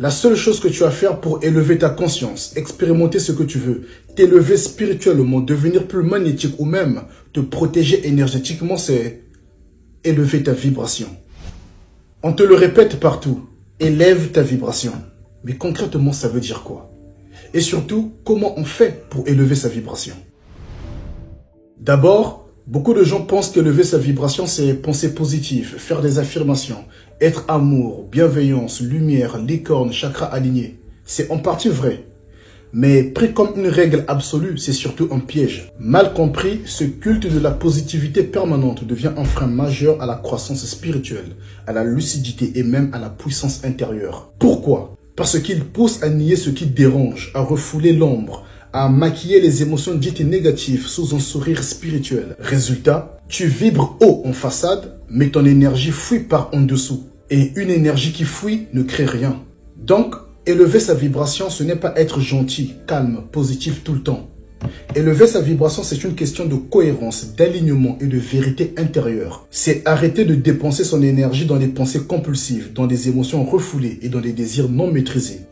La seule chose que tu as à faire pour élever ta conscience, expérimenter ce que tu veux, t'élever spirituellement, devenir plus magnétique ou même te protéger énergétiquement, c'est élever ta vibration. On te le répète partout, élève ta vibration. Mais concrètement, ça veut dire quoi? Et surtout, comment on fait pour élever sa vibration? D'abord, beaucoup de gens pensent qu'élever sa vibration, c'est penser positif, faire des affirmations, être amour, bienveillance, lumière, licorne, chakra aligné. C'est en partie vrai. Mais pris comme une règle absolue, c'est surtout un piège. Mal compris, ce culte de la positivité permanente devient un frein majeur à la croissance spirituelle, à la lucidité et même à la puissance intérieure. Pourquoi? Parce qu'il pousse à nier ce qui dérange, à refouler l'ombre, à maquiller les émotions dites négatives sous un sourire spirituel. Résultat, tu vibres haut en façade, mais ton énergie fuit par en dessous. Et une énergie qui fuit ne crée rien. Donc, élever sa vibration, ce n'est pas être gentil, calme, positif tout le temps. Élever sa vibration, c'est une question de cohérence, d'alignement et de vérité intérieure. C'est arrêter de dépenser son énergie dans des pensées compulsives, dans des émotions refoulées et dans des désirs non maîtrisés.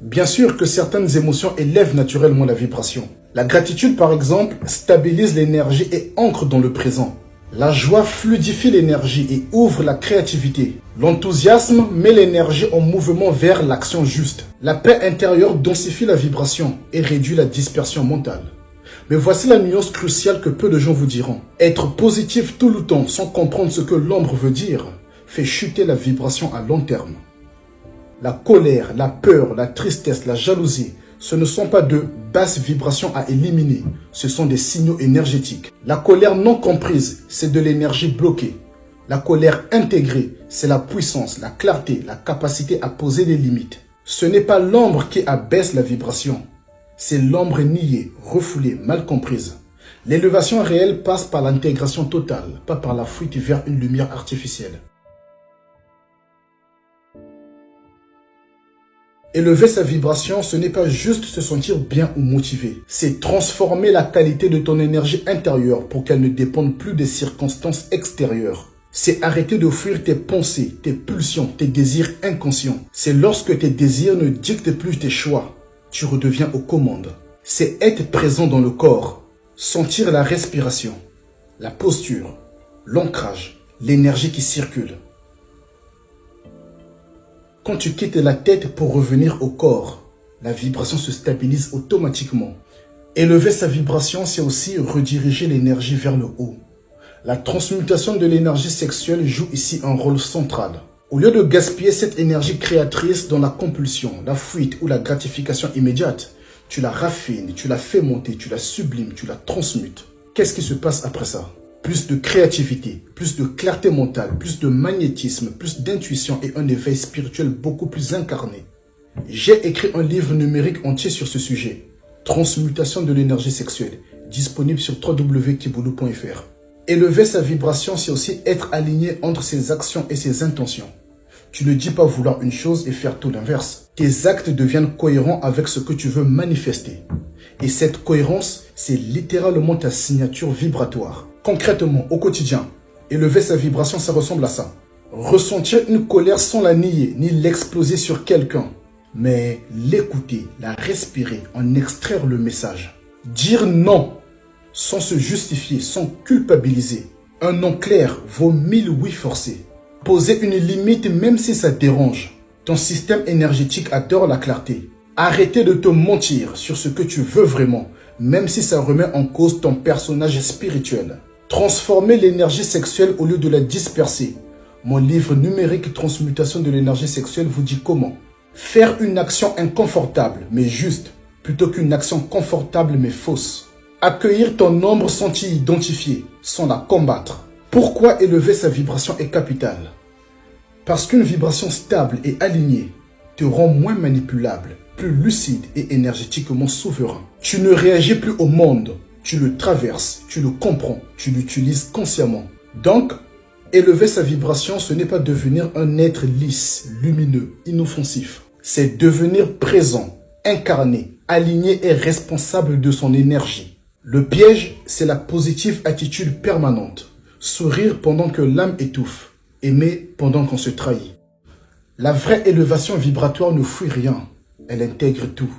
Bien sûr que certaines émotions élèvent naturellement la vibration. La gratitude, par exemple, stabilise l'énergie et ancre dans le présent. La joie fluidifie l'énergie et ouvre la créativité. L'enthousiasme met l'énergie en mouvement vers l'action juste. La paix intérieure densifie la vibration et réduit la dispersion mentale. Mais voici la nuance cruciale que peu de gens vous diront. Être positif tout le temps sans comprendre ce que l'ombre veut dire fait chuter la vibration à long terme. La colère, la peur, la tristesse, la jalousie, ce ne sont pas de basses vibrations à éliminer, ce sont des signaux énergétiques. La colère non comprise, c'est de l'énergie bloquée. La colère intégrée, c'est la puissance, la clarté, la capacité à poser des limites. Ce n'est pas l'ombre qui abaisse la vibration, c'est l'ombre niée, refoulée, mal comprise. L'élévation réelle passe par l'intégration totale, pas par la fuite vers une lumière artificielle. Élever sa vibration, ce n'est pas juste se sentir bien ou motivé. C'est transformer la qualité de ton énergie intérieure pour qu'elle ne dépende plus des circonstances extérieures. C'est arrêter de fuir tes pensées, tes pulsions, tes désirs inconscients. C'est lorsque tes désirs ne dictent plus tes choix. Tu redeviens aux commandes. C'est être présent dans le corps, sentir la respiration, la posture, l'ancrage, l'énergie qui circule. Quand tu quittes la tête pour revenir au corps, la vibration se stabilise automatiquement. Élever sa vibration, c'est aussi rediriger l'énergie vers le haut. La transmutation de l'énergie sexuelle joue ici un rôle central. Au lieu de gaspiller cette énergie créatrice dans la compulsion, la fuite ou la gratification immédiate, tu la raffines, tu la fais monter, tu la sublimes, tu la transmutes. Qu'est-ce qui se passe après ça? Plus de créativité, plus de clarté mentale, plus de magnétisme, plus d'intuition et un éveil spirituel beaucoup plus incarné. J'ai écrit un livre numérique entier sur ce sujet. Transmutation de l'énergie sexuelle, disponible sur www.kiboulou.fr. Élever sa vibration, c'est aussi être aligné entre ses actions et ses intentions. Tu ne dis pas vouloir une chose et faire tout l'inverse. Tes actes deviennent cohérents avec ce que tu veux manifester. Et cette cohérence, c'est littéralement ta signature vibratoire. Concrètement, au quotidien, élever sa vibration, ça ressemble à ça. Ressentir une colère sans la nier, ni l'exploser sur quelqu'un. Mais l'écouter, la respirer, en extraire le message. Dire non, sans se justifier, sans culpabiliser. Un non clair vaut 1000 oui forcés. Poser une limite même si ça dérange. Ton système énergétique adore la clarté. Arrêtez de te mentir sur ce que tu veux vraiment, même si ça remet en cause ton personnage spirituel. Transformer l'énergie sexuelle au lieu de la disperser. Mon livre numérique Transmutation de l'énergie sexuelle vous dit comment. Faire une action inconfortable mais juste, plutôt qu'une action confortable mais fausse. Accueillir ton ombre sans t'y identifier, sans la combattre. Pourquoi élever sa vibration est capital? Parce qu'une vibration stable et alignée te rend moins manipulable, plus lucide et énergétiquement souverain. Tu ne réagis plus au monde, tu le traverses, tu le comprends, tu l'utilises consciemment. Donc, élever sa vibration, ce n'est pas devenir un être lisse, lumineux, inoffensif. C'est devenir présent, incarné, aligné et responsable de son énergie. Le piège, c'est la positive attitude permanente. Sourire pendant que l'âme étouffe, aimer pendant qu'on se trahit. La vraie élévation vibratoire ne fuit rien, elle intègre tout.